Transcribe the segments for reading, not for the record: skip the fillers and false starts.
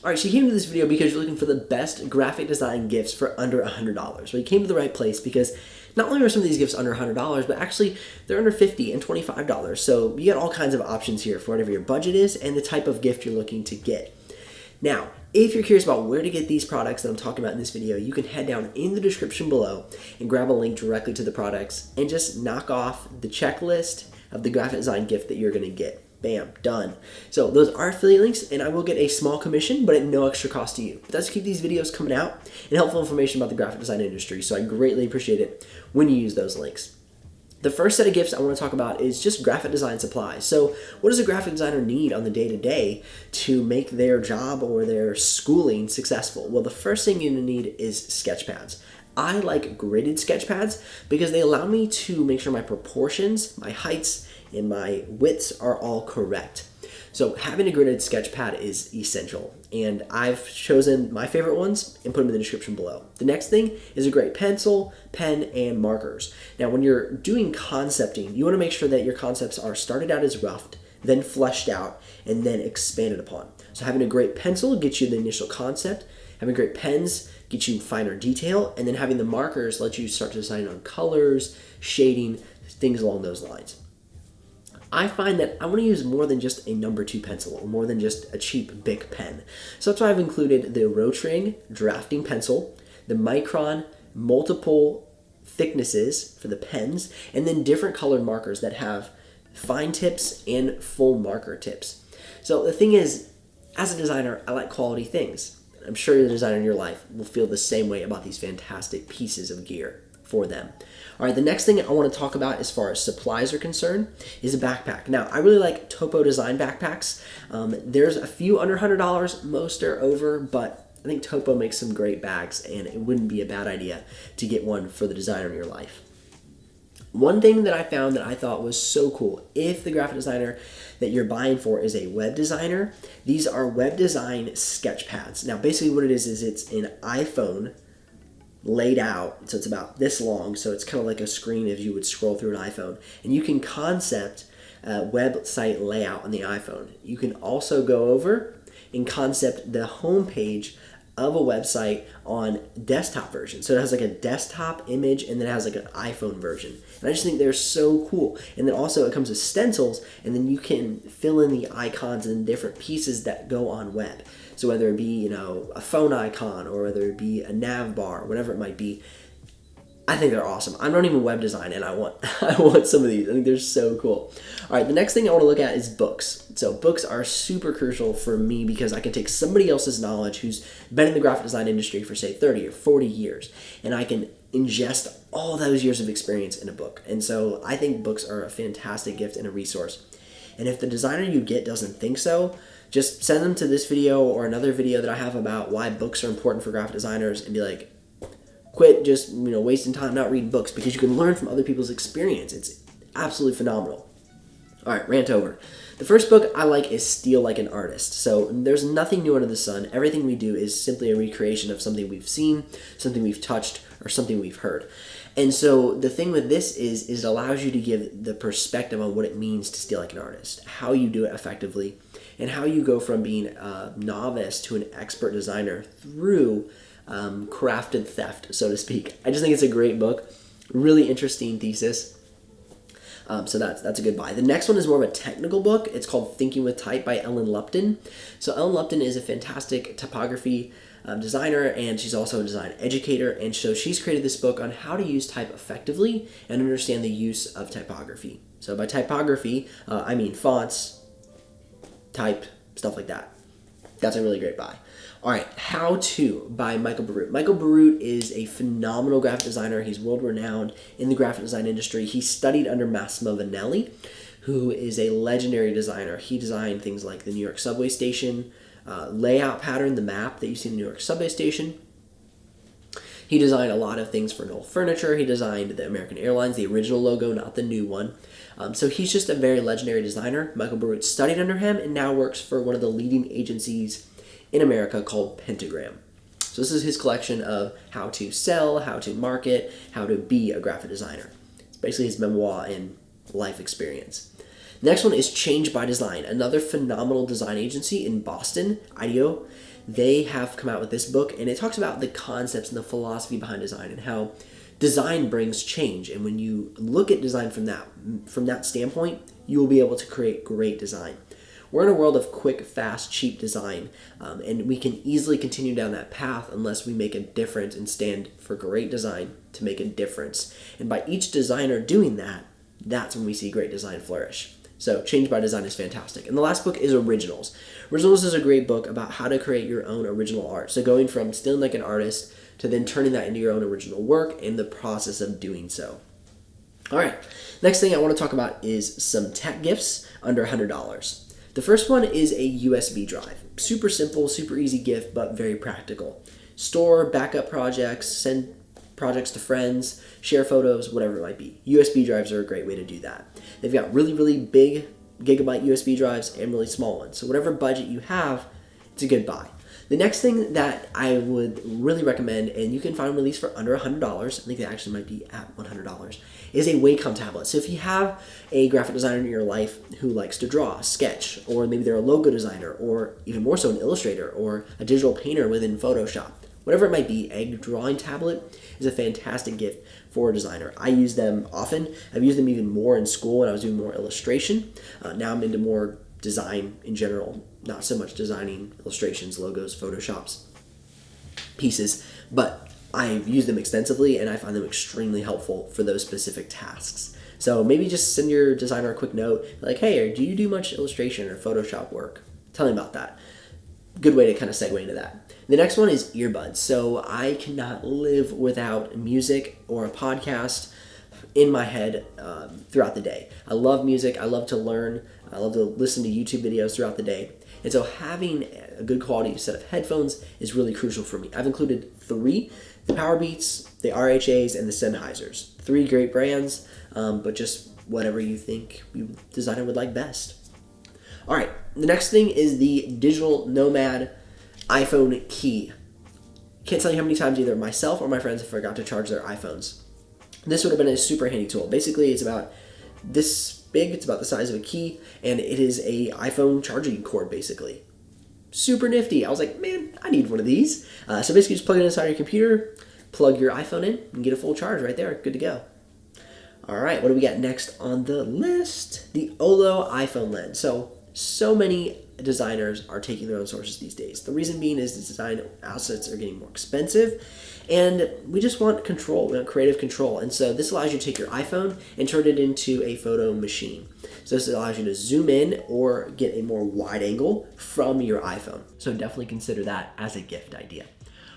Alright, so you came to this video because you're looking for the best graphic design gifts for under $100. Well, you came to the right place because not only are some of these gifts under $100, but actually they're under $50 and $25. So you get all kinds of options here for whatever your budget is and the type of gift you're looking to get. Now, if you're curious about where to get these products that I'm talking about in this video, you can head down in the description below and grab a link directly to the products and just knock off the checklist of the graphic design gift that you're going to get. Bam, done. So those are affiliate links, and I will get a small commission, but at no extra cost to you. It does keep these videos coming out and helpful information about the graphic design industry, so I greatly appreciate it when you use those links. The first set of gifts I want to talk about is just graphic design supplies. So what does a graphic designer need on the day-to-day to make their job or their schooling successful? Well, the first thing you're going to need is sketch pads. I like gridded sketch pads because they allow me to make sure my proportions, my heights, and my widths are all correct. So having a gridded sketch pad is essential, and I've chosen my favorite ones and put them in the description below. The next thing is a great pencil, pen, and markers. Now when you're doing concepting, you want to make sure that your concepts are started out as rough, then fleshed out, and then expanded upon. So having a great pencil gets you the initial concept, having great pens gets you finer detail, and then having the markers let you start to decide on colors, shading, things along those lines. I find that I want to use more than just a number 2 pencil or more than just a cheap Bic pen. So that's why I've included the Rotring drafting pencil, the Micron multiple thicknesses for the pens, and then different colored markers that have fine tips and full marker tips. So the thing is, as a designer, I like quality things. I'm sure the designer in your life will feel the same way about these fantastic pieces of gear for them. All right, the next thing I want to talk about as far as supplies are concerned is a backpack. Now, I really like Topo Design backpacks. There's a few under $100, most are over, but I think Topo makes some great bags, and it wouldn't be a bad idea to get one for the designer in your life. One thing that I found that I thought was so cool, if the graphic designer that you're buying for is a web designer, these are web design sketch pads. Now, basically what it is it's an iPhone laid out, so it's about this long, so it's kind of like a screen as you would scroll through an iPhone, and you can concept a website layout on the iPhone. You can also go over and concept the home page of a website on desktop version. So it has like a desktop image and then it has like an iPhone version. And I just think they're so cool. And then also it comes with stencils, and then you can fill in the icons and different pieces that go on web. So whether it be, a phone icon or whether it be a nav bar, whatever it might be, I think they're awesome. I'm not even web design, and I want some of these. I think they're so cool. All right, the next thing I want to look at is books. So books are super crucial for me because I can take somebody else's knowledge who's been in the graphic design industry for, say, 30 or 40 years, and I can ingest all those years of experience in a book. And so I think books are a fantastic gift and a resource. And if the designer you get doesn't think so, just send them to this video or another video that I have about why books are important for graphic designers and be like, quit just wasting time not reading books, because you can learn from other people's experience. It's absolutely phenomenal. All right, rant over. The first book I like is Steal Like an Artist. So there's nothing new under the sun. Everything we do is simply a recreation of something we've seen, something we've touched, or something we've heard. And so the thing with this is it allows you to give the perspective on what it means to steal like an artist, how you do it effectively, and how you go from being a novice to an expert designer through crafted theft, so to speak. I just think it's a great book, really interesting thesis. So that's a good buy. The next one is more of a technical book. It's called Thinking with Type by Ellen Lupton. So Ellen Lupton is a fantastic typography designer, and she's also a design educator, and so she's created this book on how to use type effectively and understand the use of typography. So by typography, I mean fonts, type, stuff like that. That's a really great buy. All right, How To by Michael Barute. Michael Barute is a phenomenal graphic designer. He's world-renowned in the graphic design industry. He studied under Massimo Vanelli, who is a legendary designer. He designed things like the New York subway station layout pattern, the map that you see in the New York subway station. He designed a lot of things for Knoll Furniture. He designed the American Airlines, the original logo, not the new one. So he's just a very legendary designer. Michael Barute studied under him and now works for one of the leading agencies in America called Pentagram. So this is his collection of how to sell, how to market, how to be a graphic designer. It's basically his memoir and life experience. Next one is Change by Design, another phenomenal design agency in Boston, IDEO. They have come out with this book, and it talks about the concepts and the philosophy behind design and how design brings change. And when you look at design from that standpoint, you will be able to create great design. We're in a world of quick, fast, cheap design, and we can easily continue down that path unless we make a difference and stand for great design to make a difference. And by each designer doing that, that's when we see great design flourish. So Change by Design is fantastic. And the last book is Originals. Originals is a great book about how to create your own original art. So going from stealing like an artist to then turning that into your own original work and the process of doing so. All right, next thing I want to talk about is some tech gifts under $100. The first one is a USB drive. Super simple, super easy gift, but very practical. Store, backup projects, send projects to friends, share photos, whatever it might be. USB drives are a great way to do that. They've got really, really big gigabyte USB drives and really small ones. So whatever budget you have, it's a good buy. The next thing that I would really recommend, and you can find released for under $100, I think they actually might be at $100, is a Wacom tablet. So if you have a graphic designer in your life who likes to draw, sketch, or maybe they're a logo designer, or even more so an illustrator, or a digital painter within Photoshop, whatever it might be, a drawing tablet is a fantastic gift for a designer. I use them often. I've used them even more in school when I was doing more illustration. Now I'm into more design in general, not so much designing illustrations, logos, Photoshops, pieces, but I've used them extensively and I find them extremely helpful for those specific tasks. So maybe just send your designer a quick note, like, hey, do you do much illustration or Photoshop work? Tell me about that. Good way to kind of segue into that. The next one is earbuds. So I cannot live without music or a podcast in my head throughout the day. I love music. I love to learn. I love to listen to YouTube videos throughout the day. And so having a good quality set of headphones is really crucial for me. I've included 3, the Powerbeats, the RHAs, and the Sennheisers. 3 great brands, but just whatever you think your designer would like best. All right, the next thing is the digital Nomad iPhone key. Can't tell you how many times either myself or my friends have forgot to charge their iPhones. This would have been a super handy tool. Basically, it's about this big, it's about the size of a key, and it is a iPhone charging cord, basically. Super nifty. I was like, man, I need one of these. So basically just plug it inside your computer, plug your iPhone in, and get a full charge right there. Good to go. All right, what do we got next on the list? The Olo iPhone lens. So many designers are taking their own sources these days. The reason being is the design assets are getting more expensive, and we just want control, we want creative control. And so this allows you to take your iPhone and turn it into a photo machine. So this allows you to zoom in or get a more wide angle from your iPhone. So definitely consider that as a gift idea.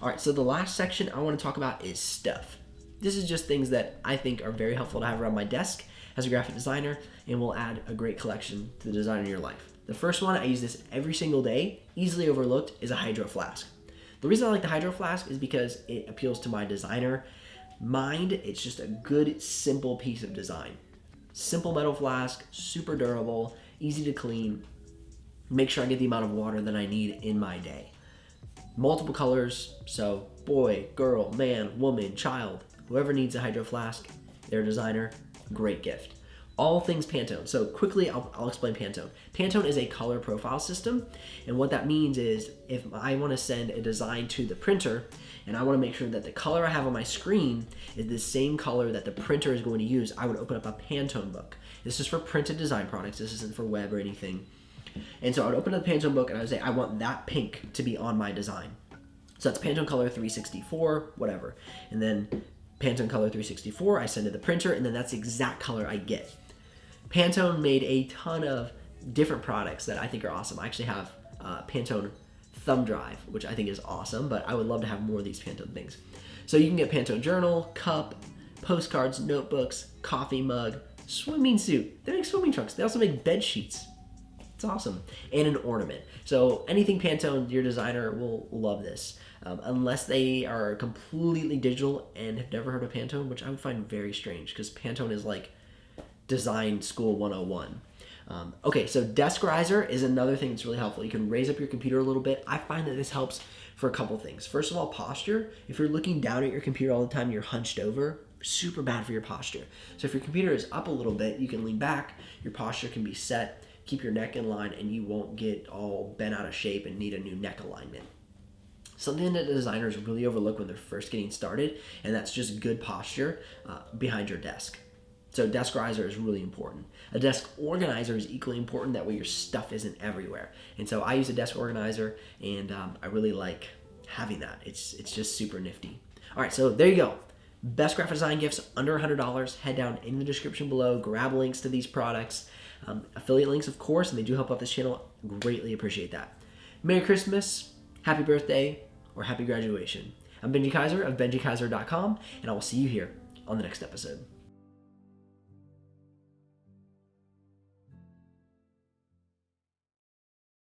All right, so the last section I want to talk about is stuff. This is just things that I think are very helpful to have around my desk as a graphic designer and will add a great collection to the design in your life. The first one, I use this every single day, easily overlooked, is a hydro flask. The reason I like the hydro flask is because it appeals to my designer mind. It's just a good, simple piece of design. Simple metal flask, super durable, easy to clean, make sure I get the amount of water that I need in my day. Multiple colors, so boy, girl, man, woman, child, whoever needs a hydro flask, their designer, great gift. All things Pantone. So quickly, I'll explain Pantone. Pantone is a color profile system, and what that means is if I want to send a design to the printer, and I want to make sure that the color I have on my screen is the same color that the printer is going to use, I would open up a Pantone book. This is for printed design products. This isn't for web or anything. And so I would open up the Pantone book, and I would say, I want that pink to be on my design. So that's Pantone Color 364, whatever. And then Pantone Color 364, I send to the printer, and then that's the exact color I get. Pantone made a ton of different products that I think are awesome. I actually have Pantone thumb drive, which I think is awesome, but I would love to have more of these Pantone things. So you can get Pantone journal, cup, postcards, notebooks, coffee mug, swimming suit. They make swimming trunks. They also make bed sheets. It's awesome. And an ornament. So anything Pantone, your designer will love this. Unless they are completely digital and have never heard of Pantone, which I would find very strange because Pantone is like Design School 101. Okay, so desk riser is another thing that's really helpful. You can raise up your computer a little bit. I find that this helps for a couple things. First of all, posture. If you're looking down at your computer all the time, you're hunched over, super bad for your posture. So if your computer is up a little bit, you can lean back, your posture can be set, keep your neck in line, and you won't get all bent out of shape and need a new neck alignment. Something that designers really overlook when they're first getting started, and that's just good posture behind your desk. So desk riser is really important. A desk organizer is equally important. That way your stuff isn't everywhere. And so I use a desk organizer, and I really like having that. It's just super nifty. All right, so there you go. Best graphic design gifts under $100. Head down in the description below. Grab links to these products. Affiliate links, of course, and they do help out this channel. Greatly appreciate that. Merry Christmas, happy birthday, or happy graduation. I'm Benji Kaiser of BenjiKaiser.com, and I will see you here on the next episode.